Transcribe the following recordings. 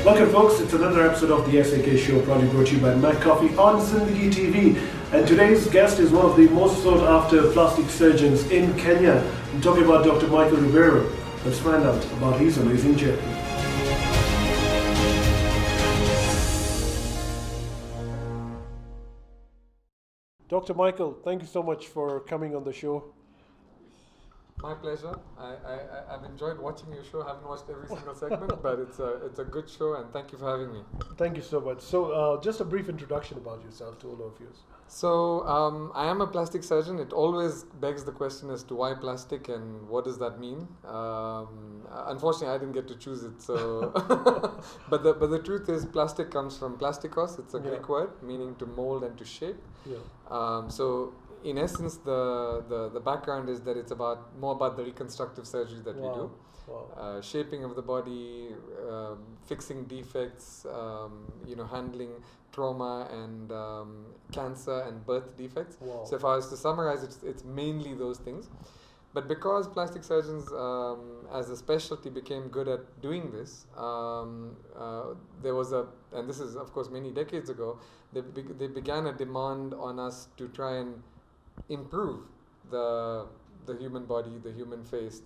Welcome folks, it's another episode of the SAK Show, proudly brought to you by MacCoffee on Zindagi TV. And today's guest is one of the most sought after plastic surgeons in Kenya. I'm talking about Dr. Michael Ribeiro. Let's find out about his amazing journey. Dr. Michael, thank you so much for coming on the show. My pleasure. I've enjoyed watching your show. I haven't watched every single segment, but it's a good show, and thank you for having me. Thank you so much. So just a brief introduction about yourself to all of you. So I am a plastic surgeon. It always begs the question as to why plastic and what does that mean. Unfortunately, I didn't get to choose it. So, but the truth is, plastic comes from plastikos. It's a Greek word meaning to mold and to shape. So in essence, the background is that it's more about the reconstructive surgery that we do. Shaping of the body, fixing defects, handling trauma and cancer and birth defects. So if I was to summarize it, it's mainly those things. But because plastic surgeons as a specialty became good at doing this, there was and this is of course many decades ago, they began a demand on us to try and improve the human body, the human face,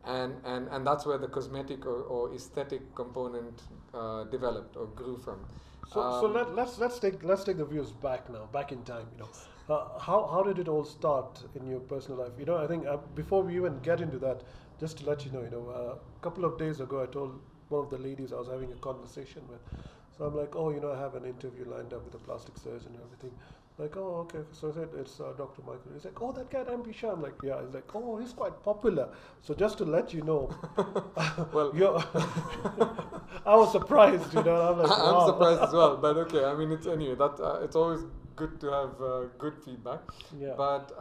and that's where the cosmetic or aesthetic component developed or grew from. So let's take the views back in time. How did it all start in your personal life? I think before we even get into that, just to let you know, a couple of days ago I told one of the ladies I was having a conversation with. So I'm like, I have an interview lined up with a plastic surgeon and everything. Like, oh, okay. So I said, it's Dr. Michael. He's like, oh, that guy at MP. I'm like, yeah. He's like, oh, he's quite popular. So just to let you know, well, I was surprised. I'm like, I'm surprised as well. But okay, I mean, it's it's always good to have good feedback. Yeah. But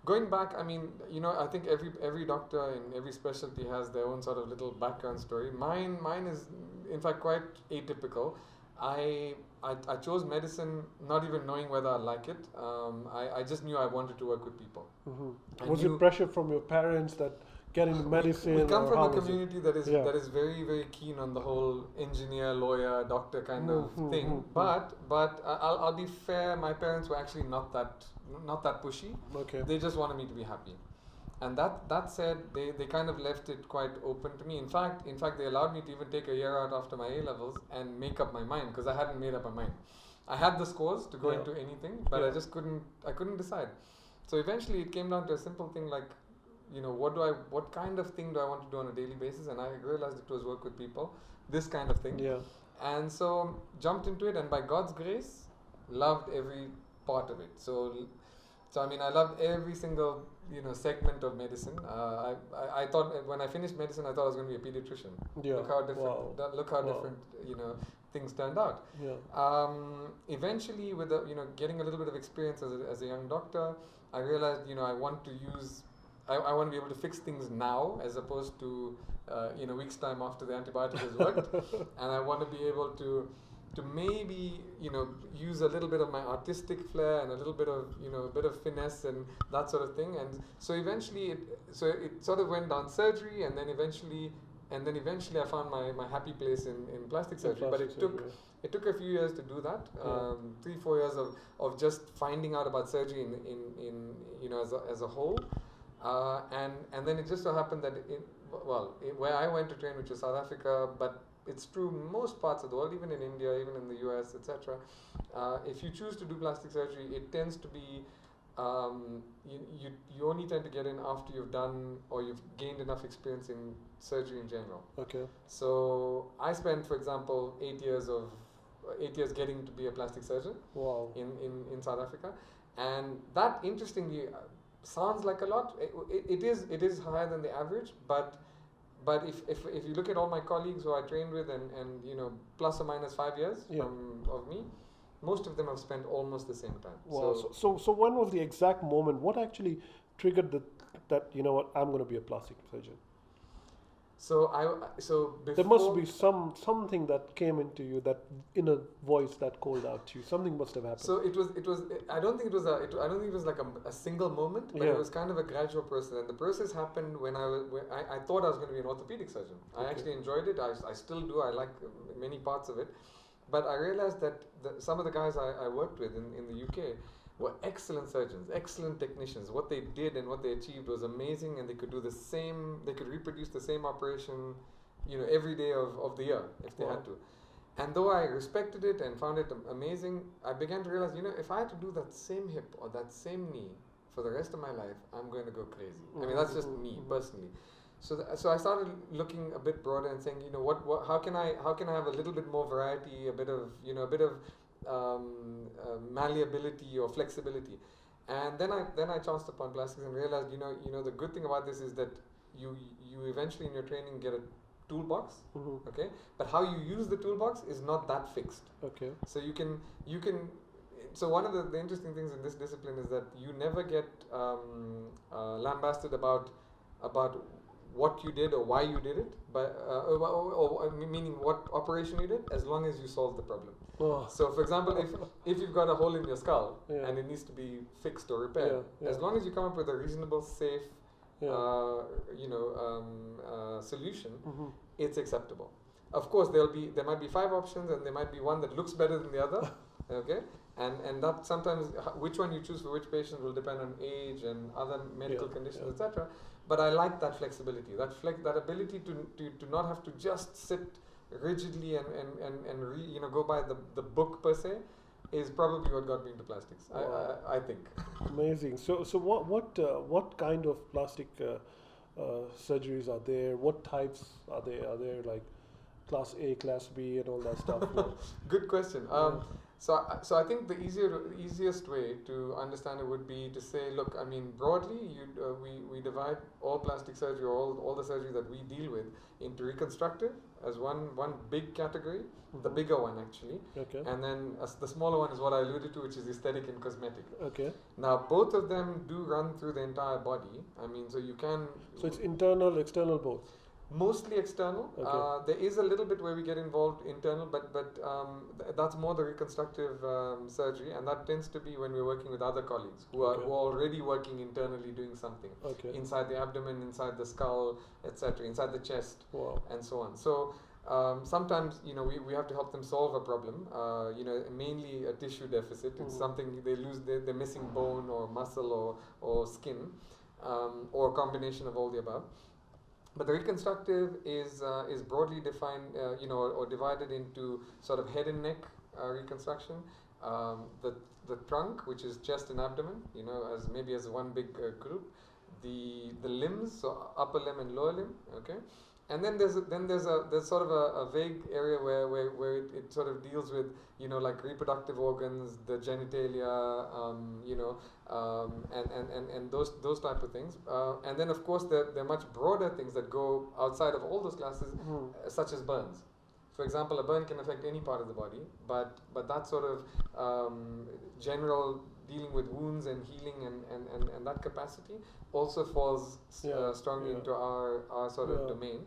going back, I mean, I think every doctor in every specialty has their own sort of little background story. Mine is, in fact, quite atypical. I chose medicine not even knowing whether I like it. I just knew I wanted to work with people. Mm-hmm. Was it pressure from your parents that get into medicine? We come from a community that is very, very keen on the whole engineer, lawyer, doctor kind of thing. But I'll be fair. My parents were actually not that pushy. Okay. They just wanted me to be happy. And that said, they kind of left it quite open to me. In fact, they allowed me to even take a year out after my A-levels and make up my mind, because I hadn't made up my mind. I had the scores to go into anything, but I just couldn't decide. So eventually it came down to a simple thing like, what kind of thing do I want to do on a daily basis? And I realized it was work with people, this kind of thing. Yeah. And so jumped into it, and by God's grace, loved every part of it. So I mean, I loved every single segment of medicine. I thought when I finished medicine, I thought I was going to be a pediatrician. Yeah. Look how different things turned out. Yeah. Eventually, with getting a little bit of experience as a young doctor, I realized I want to be able to fix things now as opposed to weeks time after the antibiotic has worked, and I want to be able to maybe use a little bit of my artistic flair and a little bit of a bit of finesse and that sort of thing. And so eventually it sort of went down surgery, and then eventually I found my happy place in plastic surgery. But it took a few years to do that. 3-4 years of just finding out about surgery in as a whole, and then it just so happened that where I went to train, which was South Africa, but it's true most parts of the world, even in India, even in the US, etc. If you choose to do plastic surgery, it tends to be you only tend to get in after you've done or you've gained enough experience in surgery in general. Okay. So I spent, for example, 8 years getting to be a plastic surgeon. Wow. in South Africa, and that interestingly sounds like a lot. It is higher than the average, but if you look at all my colleagues who I trained with and plus or minus 5 years of me, most of them have spent almost the same time. Wow. So when was the exact moment? What actually triggered that I'm going to be a plastic surgeon? So There must be before. something that came into you, that inner voice that called out to you. Something must have happened. So it was. I don't think it was I don't think it was like a single moment, but it Yeah. was kind of a gradual process. And the process happened when I thought I was going to be an orthopedic surgeon. I Okay. actually enjoyed it. I still do. I like many parts of it. But I realized that some of the guys I worked with in the UK were excellent surgeons, excellent technicians. What they did and what they achieved was amazing, and they could do the same. They could reproduce the same operation, every day of the year if they Wow. had to. And though I respected it and found it amazing, I began to realize, if I had to do that same hip or that same knee for the rest of my life, I'm going to go crazy. I mean, that's just me personally. So I started looking a bit broader and saying, how can I have a little bit more variety, a bit of malleability or flexibility, and then I chanced upon plastics and realized, the good thing about this is that you eventually in your training get a toolbox, okay, but how you use the toolbox is not that fixed. Okay. So you can so one of the interesting things in this discipline is that you never get lambasted about what you did or why you did it, but meaning what operation you did, as long as you solve the problem. Oh. So for example, if you've got a hole in your skull Yeah. and it needs to be fixed or repaired, Yeah, as yeah. long as you come up with a reasonable, safe Yeah. solution, it's acceptable. Of course, there might be 5 options, and there might be one that looks better than the other. Okay, and that sometimes which one you choose for which patient will depend on age and other medical Yeah, conditions, yeah. etc. But I like that flexibility, that ability to not have to just sit rigidly and go by the book per se, is probably what got me into plastics. Wow. I think. Amazing. So what kind of plastic surgeries are there? What types are there? Are there like class A, class B, and all that stuff? Good question. Yeah. So I think the easiest way to understand it would be to say, look, I mean, broadly, we divide all plastic surgery, all the surgery that we deal with, into reconstructive as one big category, the bigger one actually, Okay. and then the smaller one is what I alluded to, which is aesthetic and cosmetic. Okay. Now, both of them do run through the entire body. I mean, so you can. So it's internal, external, both. Mostly external. Okay. There is a little bit where we get involved internal, but that's more the reconstructive surgery, and that tends to be when we're working with other colleagues who are already working internally, doing something inside the abdomen, inside the skull, etc., inside the chest, and so on. So sometimes we have to help them solve a problem. Mainly a tissue deficit. It's something they lose. They're missing bone or muscle or skin, or a combination of all the above. But the reconstructive is broadly defined, or divided into sort of head and neck reconstruction, the trunk, which is chest and abdomen, as one big group, the limbs, so upper limb and lower limb, okay. And then there's sort of a vague area where it sort of deals with like reproductive organs, the genitalia, and those type of things. And then of course there are much broader things that go outside of all those classes, such as burns. For example, a burn can affect any part of the body, but that sort of general dealing with wounds and healing and that capacity also falls strongly into our sort of domain.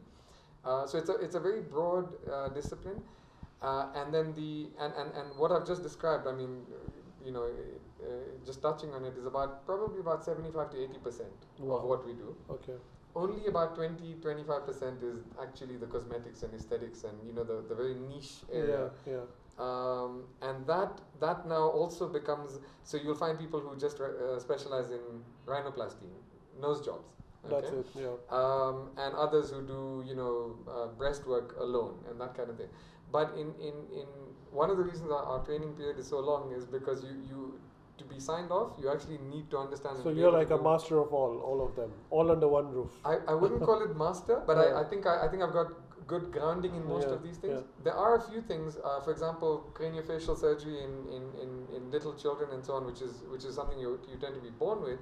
So it's a very broad discipline, and then and what I've just described, I mean, just touching on it, is probably about 75 to 80% of what we do. Okay. Only about 20-25% is actually the cosmetics and aesthetics and the very niche area. And that now also becomes, so you'll find people who just specialize in rhinoplasty, nose jobs. Okay? That's it. Yeah. And others who do breastwork alone and that kind of thing. But in one of the reasons our training period is so long is because you to be signed off, you actually need to understand. So you're like a master of all of them, all under one roof. I wouldn't call it master, but I think I've got good grounding in most of these things. There are a few things, for example, craniofacial surgery in little children and so on, which is something you tend to be born with,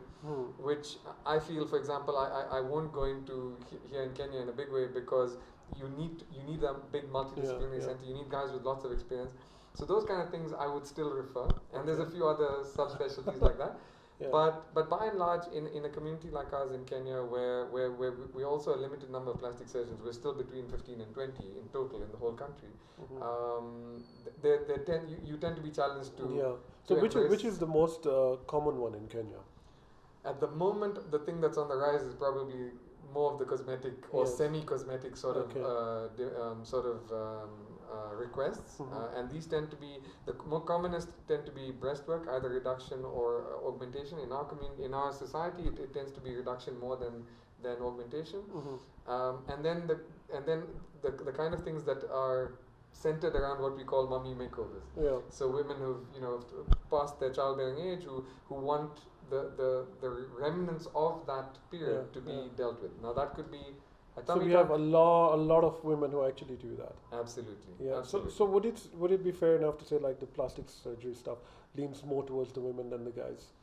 which I feel, for example, I won't go into here in Kenya in a big way, because you need a big multidisciplinary center. You need guys with lots of experience. So those kind of things I would still refer, and there's a few other subspecialties like that. Yeah. But by and large, in a community like ours in Kenya, where we also a limited number of plastic surgeons, we're still between 15 and 20 in total in the whole country. You tend to be challenged to. Yeah. So which is the most common one in Kenya? At the moment, the thing that's on the rise is probably more of the cosmetic or semi-cosmetic sort of requests, and these tend to be the more commonest tend to be breastwork, either reduction or augmentation. In our community, in our society, it tends to be reduction more than augmentation, and then the kind of things that are centered around what we call mummy makeovers. Yeah. So women who've passed their childbearing age who want the remnants of that period to be dealt with. Now that could be a tummy so we have a lot of women who actually do that. Absolutely. Yeah. Absolutely. So would it be fair enough to say like the plastic surgery stuff leans more towards the women than the guys?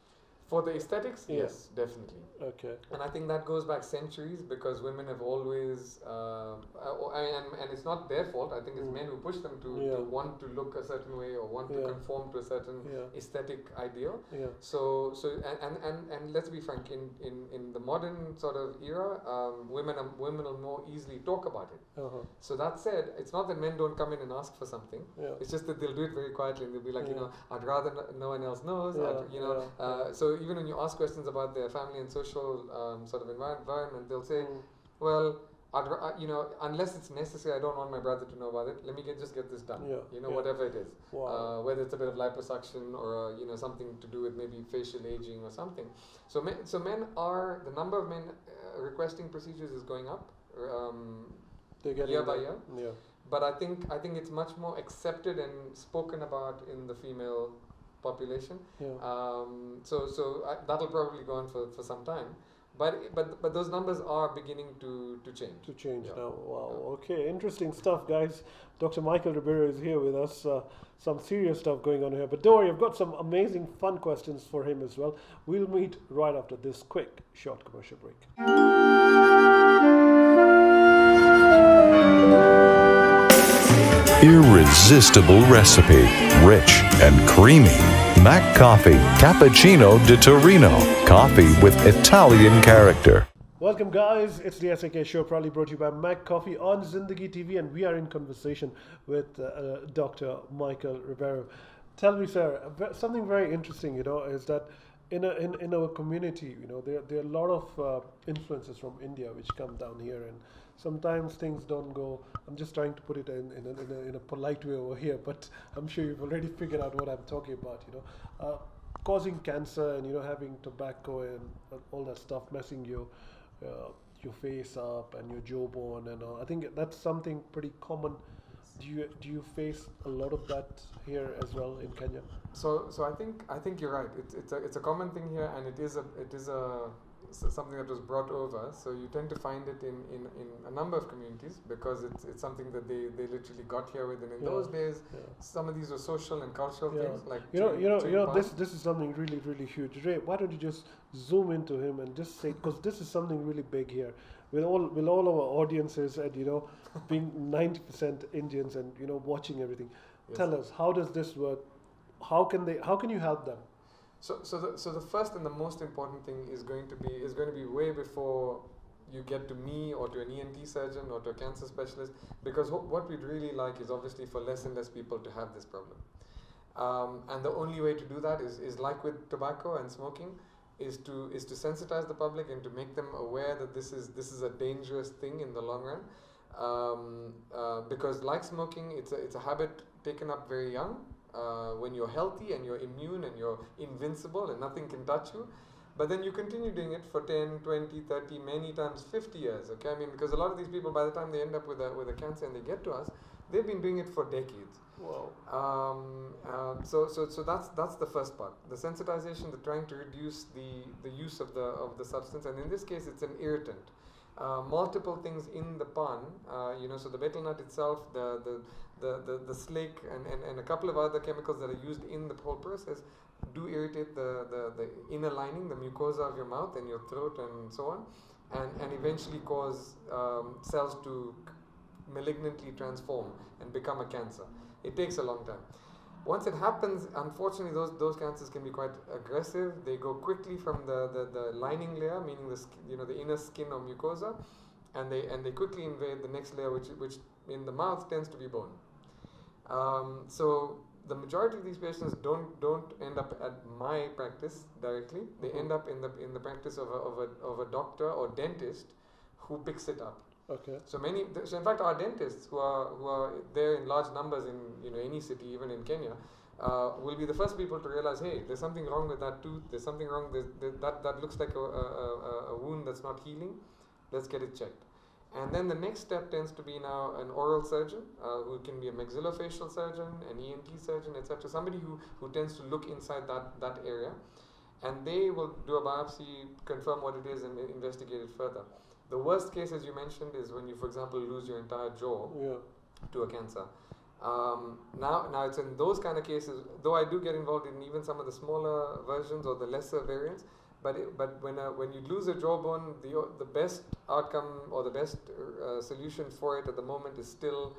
For the aesthetics, yes, definitely. Okay. And I think that goes back centuries because women have always, and it's not their fault. I think it's men who push them to want to look a certain way or want to conform to a certain aesthetic ideal. Yeah. So and let's be frank, in the modern sort of era, women will more easily talk about it. So that said, it's not that men don't come in and ask for something. Yeah. It's just that they'll do it very quietly and they'll be like, I'd rather no one else knows. So even when you ask questions about their family and social sort of environment, they'll say, well, unless it's necessary, I don't want my brother to know about it. Let me just get this done. Whatever it is. Wow. Whether it's a bit of liposuction or something to do with maybe facial aging or something. So the number of men requesting procedures is going up year by year. Yeah. But I think it's much more accepted and spoken about in the female population. That'll probably go on for some time, but those numbers are beginning to change. Now. Wow. Okay, interesting stuff, guys. Dr. Michael Ribeiro is here with us. Some serious stuff going on here, but don't worry, I've got some amazing fun questions for him as well. We'll meet right after this quick short commercial break. Irresistible recipe, rich and creamy. MacCoffee Cappuccino di Torino, coffee with Italian character. Welcome, guys. It's the SAK show, proudly brought to you by MacCoffee on Zindagi TV, and we are in conversation with Dr. Michael Ribeiro. Tell me, sir, something very interesting, is that in our community, there are a lot of influences from India which come down here, and sometimes things don't go. I'm just trying to put it in a polite way over here, but I'm sure you've already figured out what I'm talking about. Causing cancer and having tobacco and all that stuff messing your face up and your jawbone and all. I think that's something pretty common. Do you face a lot of that here as well in Kenya? So I think you're right. It's a common thing here, and it is something that was brought over. So you tend to find it in a number of communities because it's something that they literally got here with. And in those days, some of these were social and cultural things like this is something really, really huge. Ray, why don't you just zoom into him and just say, because this is something really big here with all our audiences and being 90% Indians and watching everything. Yes. Tell us, how does this work? How can you help them? So the first and the most important thing is going to be way before you get to me or to an ENT surgeon or to a cancer specialist, because what we'd really like is obviously for less and less people to have this problem, and the only way to do that is like with tobacco and smoking, is to sensitize the public and to make them aware that this is a dangerous thing in the long run, because like smoking, it's a habit taken up very young. When you're healthy and you're immune and you're invincible and nothing can touch you, but then you continue doing it for 10, 20, 30, many times 50 years, okay? I mean, because a lot of these people, by the time they end up with a cancer and they get to us, they've been doing it for decades. Wow. So that's the first part. The sensitization, the trying to reduce the use of the substance, and in this case, it's an irritant. Multiple things in the pan, so the betel nut itself, the slake, and a couple of other chemicals that are used in the whole process do irritate the inner lining, the mucosa of your mouth and your throat and so on, and eventually cause cells to malignantly transform and become a cancer. It takes a long time. Once it happens, unfortunately, those cancers can be quite aggressive. They go quickly from the lining layer, meaning the inner skin or mucosa, and they quickly invade the next layer, which in the mouth tends to be bone. So the majority of these patients don't end up at my practice directly. They end up in the practice of a doctor or dentist who picks it up. Okay. So in fact, our dentists who are there in large numbers in any city, even in Kenya, will be the first people to realize, hey, there's something wrong with that tooth. There's something wrong. That looks like a wound that's not healing. Let's get it checked. And then the next step tends to be now an oral surgeon, who can be a maxillofacial surgeon, an ENT surgeon, etc. Somebody who tends to look inside that area, and they will do a biopsy, confirm what it is, and investigate it further. The worst case, as you mentioned, is when you, for example, lose your entire jaw to a cancer. Now it's in those kind of cases, though I do get involved in even some of the smaller versions or the lesser variants, but when you lose a jawbone, the best outcome or the best solution for it at the moment is still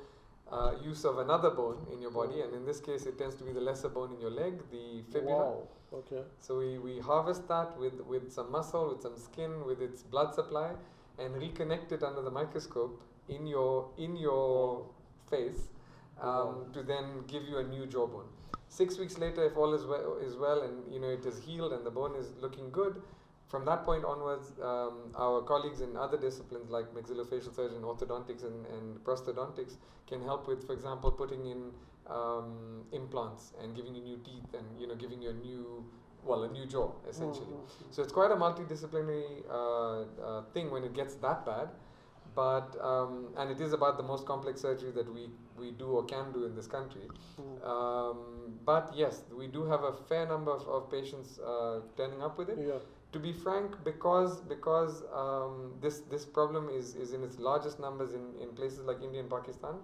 use of another bone in your body, and in this case it tends to be the lesser bone in your leg, the fibula. Wow. Okay. So we harvest that with some muscle, with some skin, with its blood supply, and reconnect it under the microscope in your face to then give you a new jawbone. 6 weeks later, if all is well and it is healed and the bone is looking good, from that point onwards, our colleagues in other disciplines like maxillofacial surgery, orthodontics and prosthodontics can help with, for example, putting in implants and giving you new teeth and giving you a new jaw essentially. So it's quite a multidisciplinary thing when it gets that bad, but and it is about the most complex surgery that we do or can do in this country. But yes, we do have a fair number of patients turning up with it. Yeah. To be frank, because this problem is in its largest numbers in places like India and Pakistan,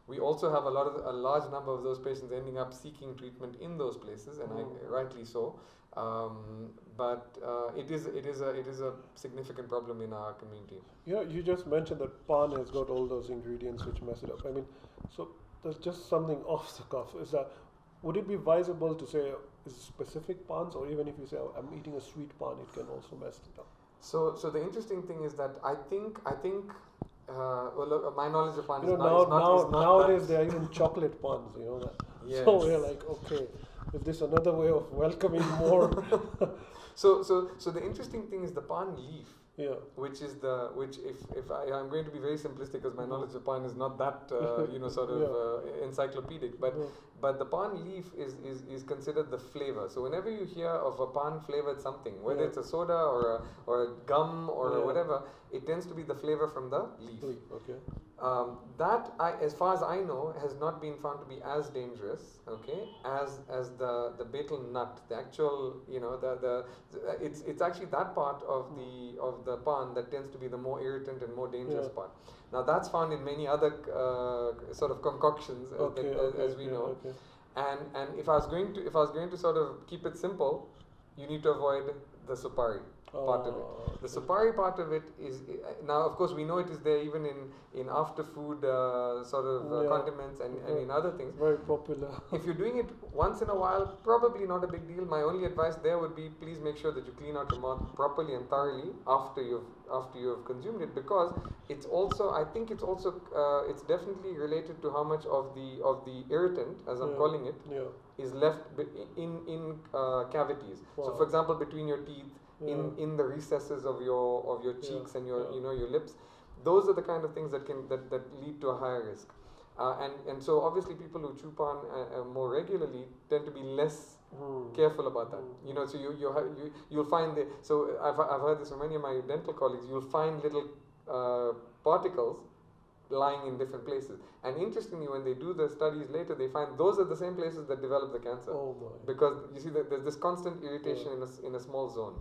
we also have a large number of those patients ending up seeking treatment in those places, and rightly so. But it is a significant problem in our community. Yeah, you just mentioned that pan has got all those ingredients which mess it up. I mean, so there's just something off the cuff. Is that, would it be advisable to say is specific pans, or even if you say I'm eating a sweet pan, it can also mess it up? So the interesting thing is that I think well, look, my knowledge of pan is nowadays not there are even chocolate pans. That. Yes. So we're like, okay, is this another way of welcoming more? So the interesting thing is the pan leaf. Yeah. Which if I'm going to be very simplistic because my knowledge of pan is not that encyclopedic, but the pan leaf is considered the flavor. So whenever you hear of a pan flavored something, whether it's a soda or a gum or whatever, it tends to be the flavor from the leaf. Okay. That, as far as I know, has not been found to be as dangerous, as the betel nut. The actual, it's actually that part of the pan that tends to be the more irritant and more dangerous part. Now that's found in many other sort of concoctions, as we know. Okay. And if I was going to sort of keep it simple, you need to avoid the supari part of it. The supari part of it is now, of course, we know it is there even in after food condiments and in other things. Very popular. If you're doing it once in a while, probably not a big deal. My only advice there would be, please make sure that you clean out your mouth properly and thoroughly after you've consumed it, because it's also, I think it's also it's definitely related to how much of the irritant, as I'm calling it, is left in cavities. Wow. So for example, between your teeth, in the recesses of your cheeks and your your lips, those are the kind of things that lead to a higher risk. And so obviously people who chew pan more regularly tend to be less careful about that. So you'll find so I've heard this from many of my dental colleagues. You'll find little particles lying in different places, and interestingly, when they do the studies later, they find those are the same places that develop the cancer. Oh my. Because you see that there's this constant irritation in a small zone.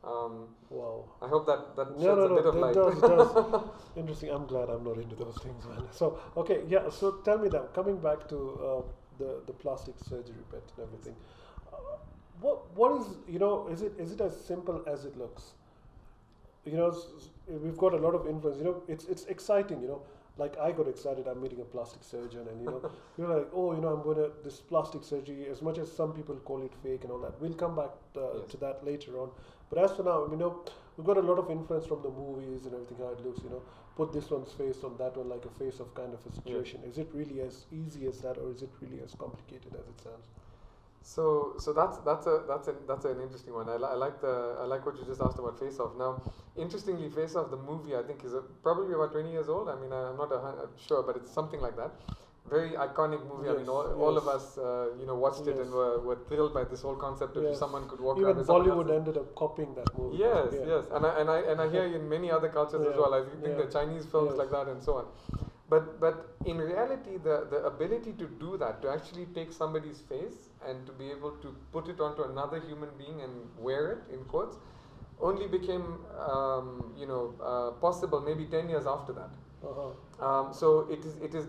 Wow. I hope that sheds a bit of light. It does. Interesting. I'm glad I'm not into those things, man. So okay, yeah. So tell me that, coming back to the plastic surgery bit and everything, what is is it as simple as it looks? We've got a lot of influence. It's exciting. like I got excited. I'm meeting a plastic surgeon, and you're like, oh, I'm going to this plastic surgery. As much as some people call it fake and all that, we'll come back to that later on. But as for now, we've got a lot of influence from the movies and everything, how it looks. Put this one's face on that one, like a face of kind of a situation. Is it really as easy as that, or is it really as complicated as it sounds? So that's an interesting one. I like what you just asked about Face Off. Now, interestingly, Face Off the movie I think is probably about 20 years old. I mean, I'm not sure, but it's something like that. Very iconic movie. Yes, I mean, all of us watched it and were thrilled by this whole concept of if someone could walk around. Even Bollywood ended up copying that movie. Yes, and I hear in many other cultures as well. I think the Chinese films like that and so on. But in reality, the ability to do that, to actually take somebody's face and to be able to put it onto another human being and wear it, in quotes, only became possible maybe 10 years after that. So it is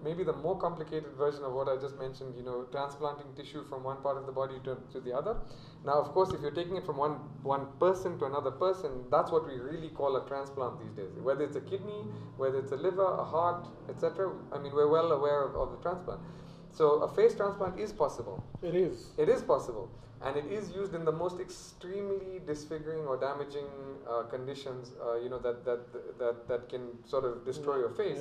maybe the more complicated version of what I just mentioned, transplanting tissue from one part of the body to the other. Now, of course, if you're taking it from one person to another person, that's what we really call a transplant these days. Whether it's a kidney, whether it's a liver, a heart, etc. I mean, we're well aware of the transplant. So a face transplant is possible. It is. It is possible. And it is used in the most extremely disfiguring or damaging conditions, that can sort of destroy your face.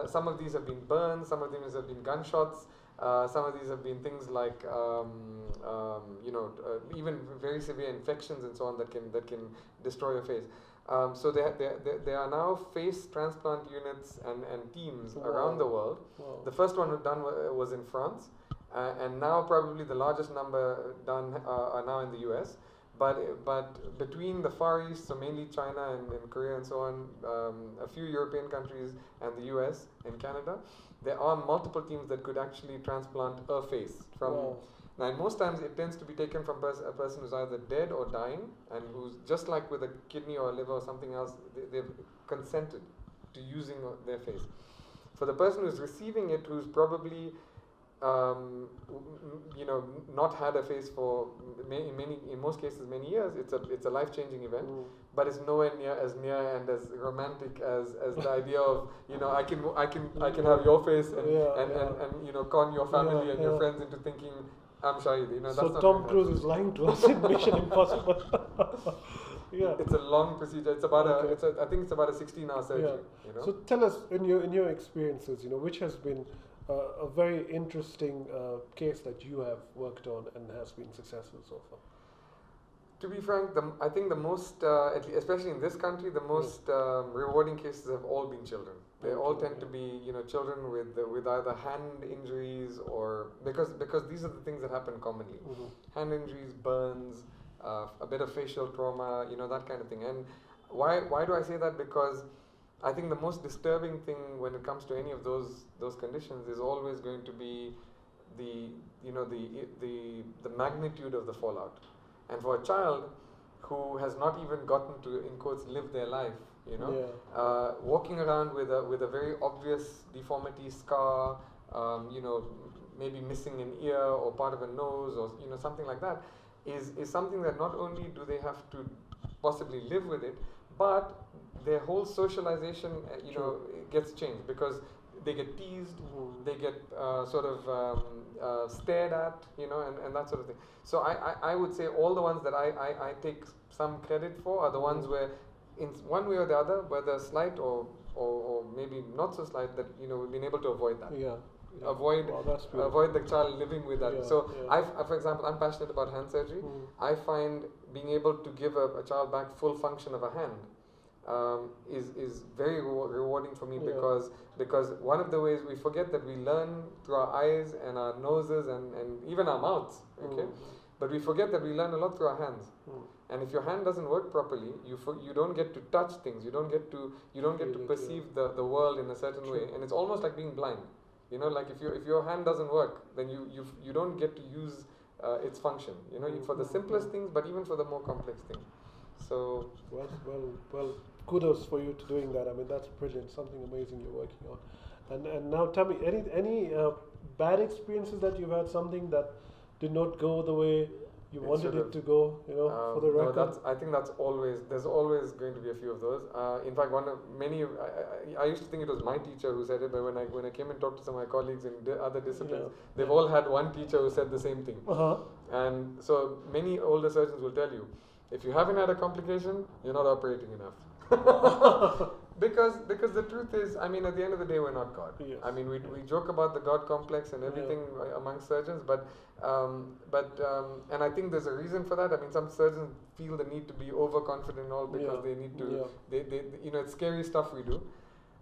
Some of these have been burns, some of these have been gunshots, some of these have been things like, even very severe infections and so on that can destroy your face. So there are now face transplant units and teams around the world. Wow. The first one done was in France. And now probably the largest number done are now in the US. But between the Far East, so mainly China and Korea and so on, a few European countries and the US and Canada, there are multiple teams that could actually transplant a face from. Wow. Now, most times it tends to be taken from a person who's either dead or dying, and who's just like with a kidney or a liver or something else, they've consented to using their face. For the person who's receiving it, who's probably not had a face for in most cases many years, it's a life-changing event, but it's nowhere near and as romantic as the idea of I can have your face and con your family and your friends into thinking I'm Shaheed. That's so not Tom Cruise is lying to us in Mission Impossible. It's a long procedure. It's about I think it's about a 16-hour surgery. So tell us in your experiences, which has been a very interesting case that you have worked on and has been successful so far. To be frank, I think the most, especially in this country, the most rewarding cases have all been children. They all tend to be, children with either hand injuries or because these are the things that happen commonly. Hand injuries, burns, a bit of facial trauma, that kind of thing. And why do I say that? Because I think the most disturbing thing when it comes to any of those conditions is always going to be the magnitude of the fallout. And for a child who has not even gotten to, in quotes, live their life, walking around with a very obvious deformity, scar, maybe missing an ear or part of a nose or something like that, is something that not only do they have to possibly live with it, but their whole socialization, gets changed because they get teased, they get stared at, and that sort of thing. So I would say all the ones that I take some credit for are the ones where, in one way or the other, whether slight or maybe not so slight, that we've been able to avoid that. Avoid the child living with that. I, for example, I'm passionate about hand surgery. I find being able to give a child back full function of a hand is very rewarding for me, because one of the ways we forget that we learn through our eyes and our noses and even our mouths, but we forget that we learn a lot through our hands. And if your hand doesn't work properly, you don't get to touch things, you don't get to perceive the world in a certain way, and it's almost like being blind. Like if your hand doesn't work, then you don't get to use its function, for the simplest things, but even for the more complex things. So well, kudos for you to doing that. I mean, that's brilliant, something amazing you're working on. And now tell me, any bad experiences that you've had, something that did not go the way You It wanted should it have. to go, for the record. No, I think that's always, there's always going to be a few of those. In fact, I used to think it was my teacher who said it, but when I came and talked to some of my colleagues in other disciplines, they've all had one teacher who said the same thing. Uh-huh. And so many older surgeons will tell you, if you haven't had a complication, you're not operating enough. Because the truth is, I mean, at the end of the day, we're not God. Yes. I mean, we joke about the God complex and everything among surgeons, but and I think there's a reason for that. I mean, some surgeons feel the need to be overconfident and all because they need to, they it's scary stuff we do.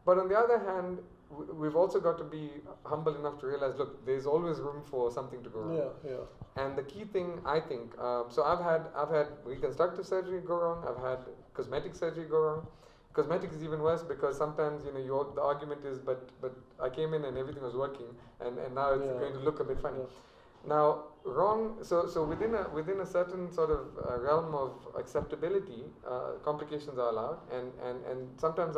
But on the other hand, we've also got to be humble enough to realize, look, there's always room for something to go wrong. And the key thing, I think, so I've had reconstructive surgery go wrong. I've had cosmetic surgery go wrong. Cosmetic is even worse because sometimes the argument is, but I came in and everything was working, and now it's going to look a bit funny. Now, wrong. So within a certain sort of realm of acceptability, complications are allowed, and sometimes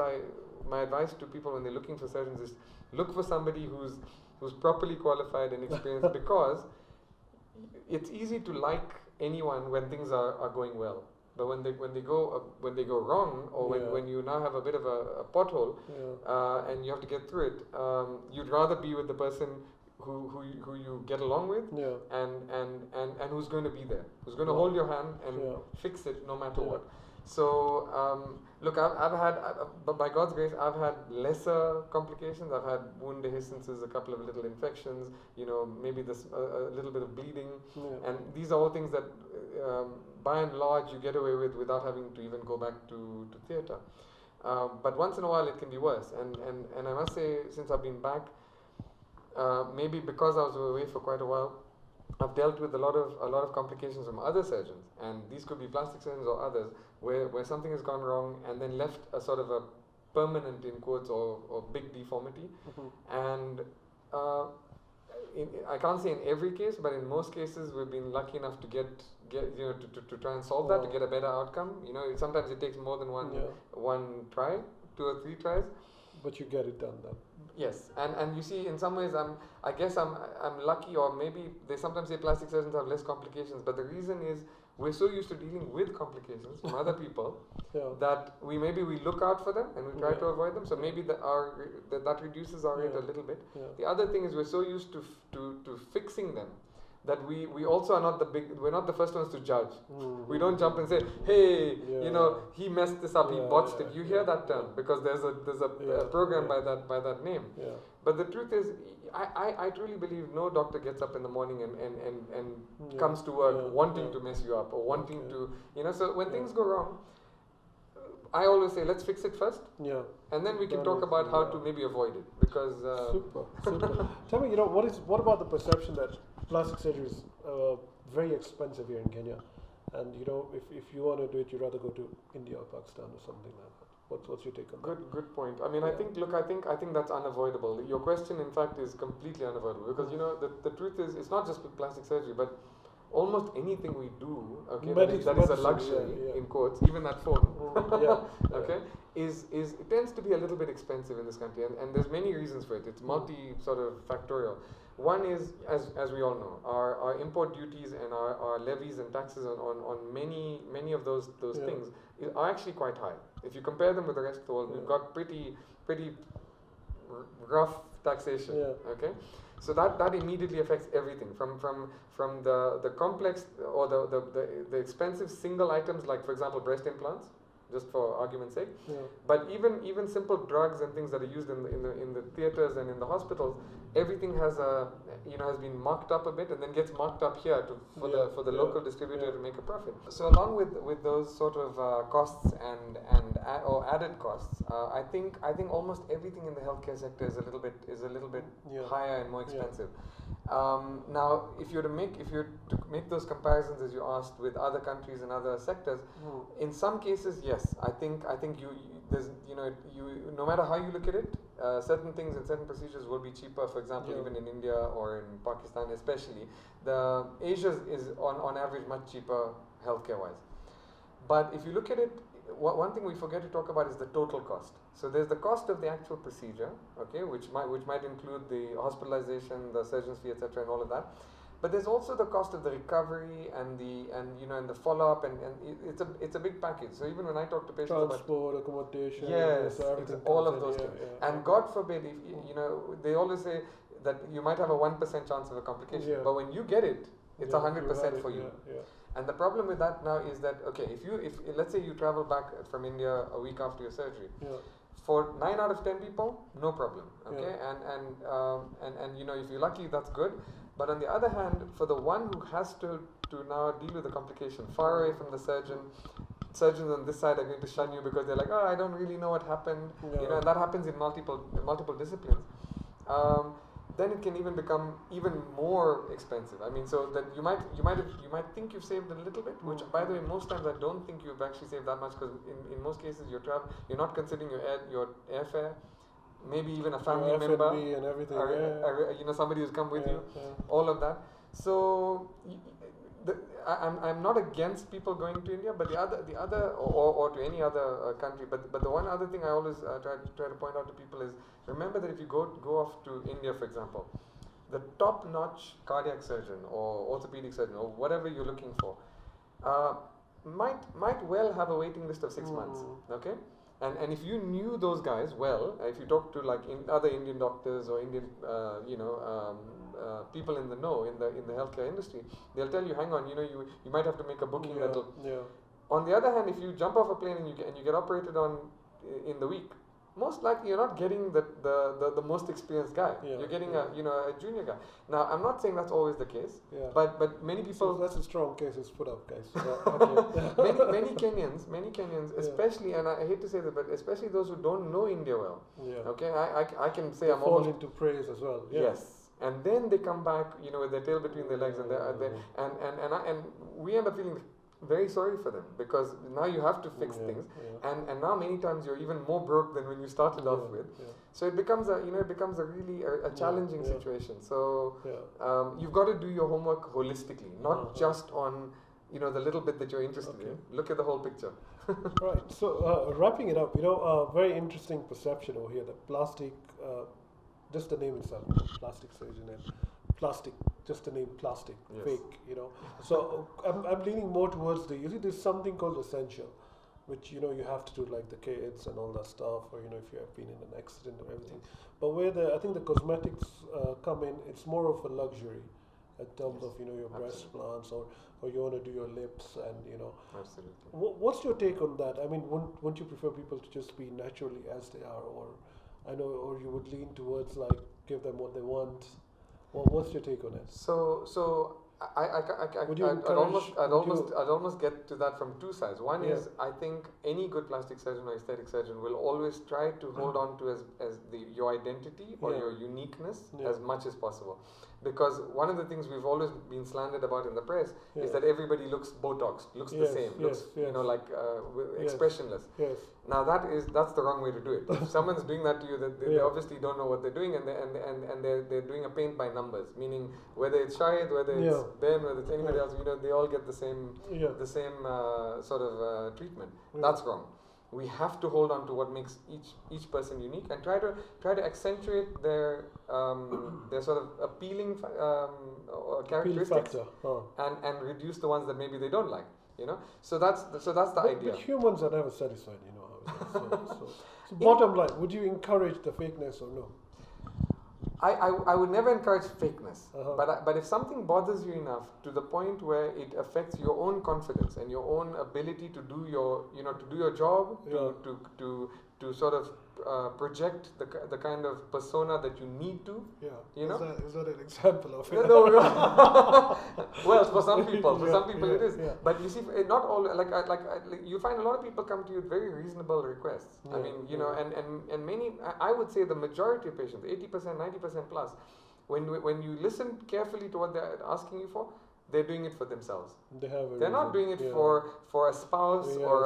my advice to people when they're looking for surgeons is look for somebody who's properly qualified and experienced because it's easy to like anyone when things are going well. But when they go wrong, or when you now have a bit of a pothole, and you have to get through it, you'd rather be with the person who you get along with, and who's going to be there, who's going to hold your hand and fix it no matter what. So look, I've had, but by God's grace, I've had lesser complications. I've had wound dehiscences, a couple of little infections, maybe a little bit of bleeding, and these are all things that, by and large, you get away with without having to even go back to theatre. But once in a while, it can be worse. And I must say, since I've been back, maybe because I was away for quite a while, I've dealt with a lot of complications from other surgeons, and these could be plastic surgeons or others, where something has gone wrong and then left a sort of a permanent, in quotes, or big deformity. And I can't say in every case, but in most cases we've been lucky enough to get to try and solve that, to get a better outcome. Sometimes it takes more than one try, 2 or 3 tries. But you get it done then. Yes, and you see, in some ways, I guess I'm lucky, or maybe they sometimes say plastic surgeons have less complications. But the reason is we're so used to dealing with complications from other people that we look out for them and we try to avoid them. So maybe that reduces our rate a little bit. The other thing is we're so used to fixing them that we also are not we're not the first ones to judge. We don't jump and say, hey, he messed this up, he botched it. You hear that term because there's a program by that name. But the truth is, I truly believe no doctor gets up in the morning and comes to work wanting to mess you up or wanting to, so when things go wrong, I always say, let's fix it first. And then we can talk about how to maybe avoid it, because super. Tell me, what about the perception that plastic surgery is very expensive here in Kenya, and if you want to do it, you'd rather go to India or Pakistan or something like that. What's your take on that? Good point. I mean, I think that's unavoidable. Your question, in fact, is completely unavoidable because the truth is, it's not just with plastic surgery, but almost anything we do, that is a luxury, in quotes, even that phone, it tends to be a little bit expensive in this country, and there's many reasons for it. It's sort of factorial. One is, as we all know, our import duties and our levies and taxes on many of those things are actually quite high. If you compare them with the rest of the world, we've got pretty rough taxation. So that immediately affects everything from the complex or the expensive single items, like, for example, breast implants, just for argument's sake. But even simple drugs and things that are used in the theaters and in the hospitals, everything has been marked up a bit and then gets marked up here for the local distributor to make a profit. So along with those sort of costs and added costs, I think almost everything in the healthcare sector is a little bit higher and more expensive. Now, if you're to make those comparisons as you asked with other countries and other sectors, in some cases, yes, I think there's no matter how you look at it, certain things and certain procedures will be cheaper. For example, even in India or in Pakistan, especially, Asia is on average much cheaper healthcare wise. But if you look at it, one thing we forget to talk about is the total cost. So there's the cost of the actual procedure, which might include the hospitalization, the surgeon's fee, etc., and all of that. But there's also the cost of the recovery and the follow up, and it's a big package. So even when I talk to patients transport, accommodation, yes, so everything all comes of those in, things. yeah. And God forbid, if they always say that you might have a 1% chance of a complication, Yeah. but when you get it, it's Yeah, 100% for you. Yeah. And the problem with that now is that, okay, if let's say you travel back from India a week after your surgery, Yeah. for 9 out of 10 people, no problem. Okay, and if you're lucky, that's good. But on the other hand, for the one who has to now deal with the complication far away from the surgeon, surgeons on this side are going to shun you because they're like, oh, I don't really know what happened. Yeah. And that happens in multiple disciplines. Then it can even become even more expensive. I mean, so that you might think you've saved a little bit, which by the way, most times I don't think you've actually saved that much, because in most cases you're not considering your airfare, maybe even a family Your member, F&B and everything, somebody who's come with you, yeah. all of that. So I'm not against people going to India, but the other or to any other country. But the one other thing I always try to point out to people is, remember that if you go off to India, for example, the top-notch cardiac surgeon or orthopedic surgeon or whatever you're looking for might well have a waiting list of 6 months. Okay. And if you knew those guys well, if you talk to like other Indian doctors or Indian people in the know in the healthcare industry, they'll tell you, hang on, you might have to make a booking. On the other hand, if you jump off a plane and you get operated on in the week, most likely you're not getting the most experienced guy. You're getting a junior guy. Now, I'm not saying that's always the case, but many people. So that's a strong case is put up, guys. many Kenyans, especially, and I hate to say that, but especially those who don't know India well. Okay, I can say I'm fall almost into praise as well. Yes, and then they come back, with their tail between their legs, and and we end up feeling very sorry for them, because now you have to fix things, and now many times you're even more broke than when you started off with. So it becomes a really challenging situation. So you've got to do your homework holistically, not just on the little bit that you're interested in. Look at the whole picture. Right. So wrapping it up, very interesting perception over here that plastic, just the name itself, plastic surgeon, and plastic, just the name plastic, fake, So I'm leaning more towards there's something called essential, which, you have to do, like the kids and all that stuff, or, if you have been in an accident or everything. But where I think the cosmetics come in, it's more of a luxury in terms of, your breast plants, or you want to do your lips, and, Absolutely. What's your take on that? I mean, wouldn't you prefer people to just be naturally as they are, or you would lean towards, like, give them what they want? Well, what's your take on it? So I'd almost get to that from two sides. One is, I think any good plastic surgeon or aesthetic surgeon will always try to hold on to as your identity or your uniqueness as much as possible. Because one of the things we've always been slandered about in the press is that everybody looks Botoxed, looks the same, looks expressionless. Yes. Now that's the wrong way to do it. If someone's doing that to you, they obviously don't know what they're doing, and they're doing a paint by numbers. Meaning, whether it's Shaheed, whether it's Ben, whether it's anybody else, they all get the same sort of treatment. That's wrong. We have to hold on to what makes each person unique, and try to accentuate their sort of appealing characteristics, and reduce the ones that maybe they don't like. So that's the idea. But humans are never satisfied, how it is. So bottom line, would you encourage the fakeness or no? I would never encourage fakeness, but if something bothers you enough to the point where it affects your own confidence and your own ability to do your job, to sort of project the kind of persona that you need to. Is that an example of it? No. Well, for some people it is. Yeah. But you see, not all. Like you find a lot of people come to you with very reasonable requests. I mean, and many. I would say the majority of patients, 80%, 90% plus, when you listen carefully to what they're asking you for, they're doing it for themselves. They're not doing it for a spouse or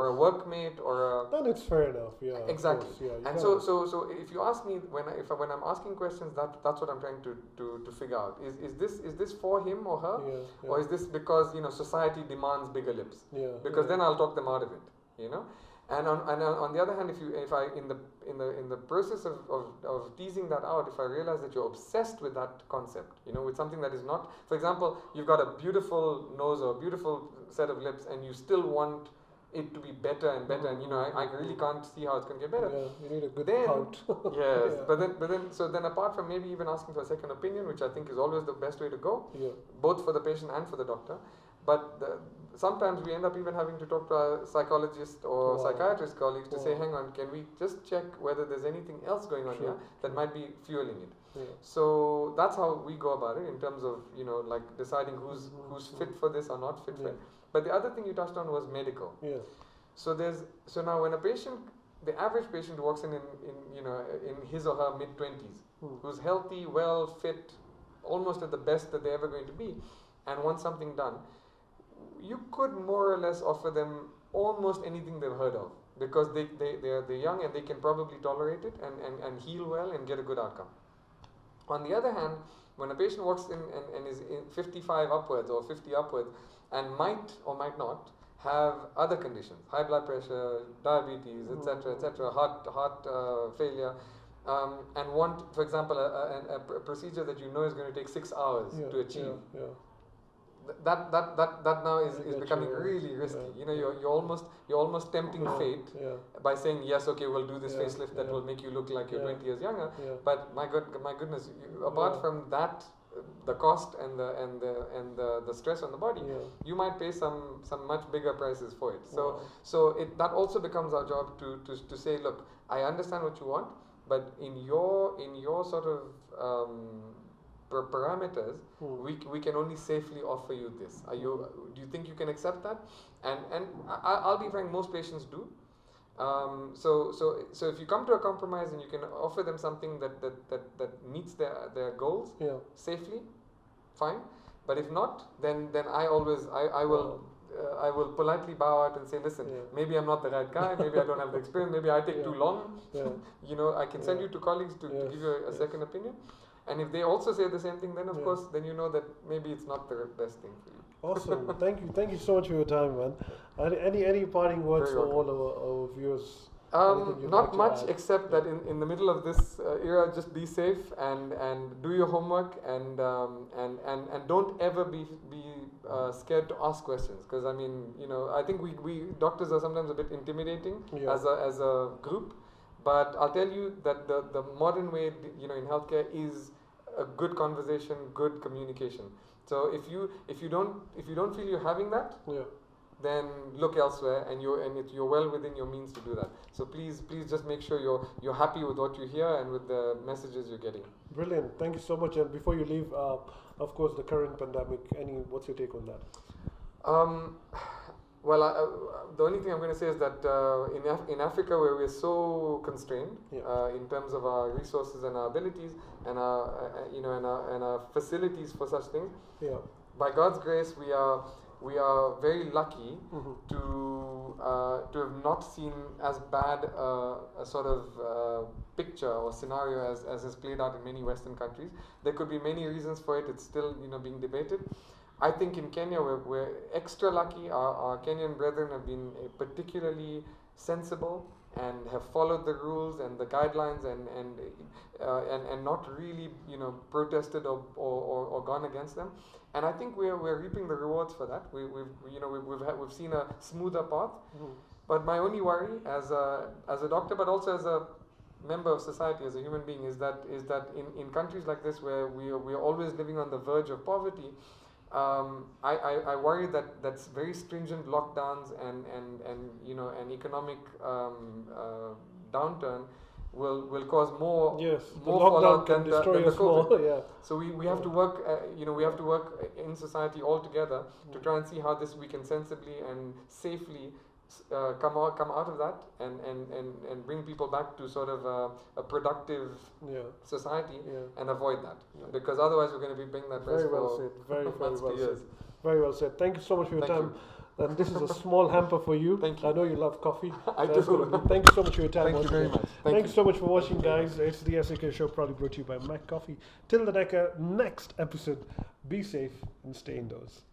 a workmate or a. Then it's fair enough. Yeah. Exactly. And so if you ask me when I'm asking questions, that's what I'm trying to figure out. Is this for him or her, or is this because society demands bigger lips? Because then I'll talk them out of it. And on the other hand, if I in the process of teasing that out, if I realize that you're obsessed with that concept, with something that is not, for example, you've got a beautiful nose or a beautiful set of lips, and you still want it to be better and better, and I really can't see how it's going to get better. Yeah, you need a good then, pout. Yes, Yeah. but then apart from maybe even asking for a second opinion, which I think is always the best way to go, Yeah. both for the patient and for the doctor, but sometimes we end up even having to talk to our psychologist or Wow. psychiatrist colleagues to say, Wow. hang on, can we just check whether there's anything else going on Sure, here that might be fueling it. Yeah. So that's how we go about it in terms of like deciding who's fit for this or not fit for Yeah. it. But the other thing you touched on was medical. Yeah. So now when a patient, the average patient walks in his or her mid-20s, who's healthy, well, fit, almost at the best that they're ever going to be, and wants something done, you could more or less offer them almost anything they've heard of, because they're young and they can probably tolerate it and heal well and get a good outcome. On the other hand, when a patient walks in and is in 55 upwards or 50 upwards and might or might not have other conditions, high blood pressure, diabetes, etc., heart failure, and want, for example, a procedure that is going to take 6 hours to achieve. Yeah. That now is I get becoming you. really risky. Yeah. You're almost tempting fate Yeah. by saying, yes, okay, we'll do this Yeah, facelift that yeah. will make you look like you're Yeah. 20 years younger. Yeah. But my goodness, apart Yeah. from that, the cost and the stress on the body, Yeah. you might pay some much bigger prices for it. Wow. So that also becomes our job to say, look, I understand what you want, but in your sort of parameters, we can only safely offer you this. Do you think you can accept that? And I'll be frank, most patients do. So if you come to a compromise and you can offer them something that meets their goals Yeah. safely, fine. But if not, then I will politely bow out and say, listen, Yeah. maybe I'm not the right guy, maybe I don't have the experience, maybe I take Yeah. too long. Yeah. I can send Yeah. you to colleagues to Yes, give you a yes. second opinion. And if they also say the same thing, then of Yeah. course, then you know that maybe it's not the best thing for you. Awesome. Thank you so much for your time, man. Any parting words Very for all our viewers? Anything you'd Not like to much, add? except that in the middle of this era, just be safe and do your homework and don't ever be scared to ask questions, because I mean, I think we doctors are sometimes a bit intimidating Yeah. as a group, but I'll tell you that the modern way in healthcare is a good conversation, good communication. So if you don't feel you're having that, Yeah. then look elsewhere, and you're well within your means to do that. So please just make sure you're happy with what you hear and with the messages you're getting. Brilliant. Thank you so much. And before you leave, of course, the current pandemic. What's your take on that? Well, the only thing I'm going to say is that in Africa, where we're so constrained in terms of our resources and our abilities and our facilities for such things, Yeah. by God's grace, we are very lucky to have not seen as bad a sort of picture or scenario as has played out in many Western countries. There could be many reasons for it. It's still being debated. I think in Kenya we're extra lucky. Our Kenyan brethren have been particularly sensible and have followed the rules and the guidelines and not really protested or gone against them. And I think we're reaping the rewards for that. We've seen a smoother path. But my only worry as a doctor, but also as a member of society, as a human being, is that in countries like this where we are always living on the verge of poverty, I worry that very stringent lockdowns and economic downturn will cause more Yes. The more lockdown fallout can than destroy the us more. COVID. Yeah. So we have to work we have to work in society all together to try and see how we can sensibly and safely come out of that and bring people back to sort of a productive society and avoid that, because otherwise we're going to be paying that price Very well for said. Very well years. said. Very well said. Thank you so much for your Thank time. And this is a small hamper for you. Thank you. I know you love coffee. I That's do. gonna be- Thank you so much for your time. Thank you once very again. much. Thank you so much for watching, guys. It's the SAK Show, proudly brought to you by MacCoffee. Till the next episode, be safe and stay indoors.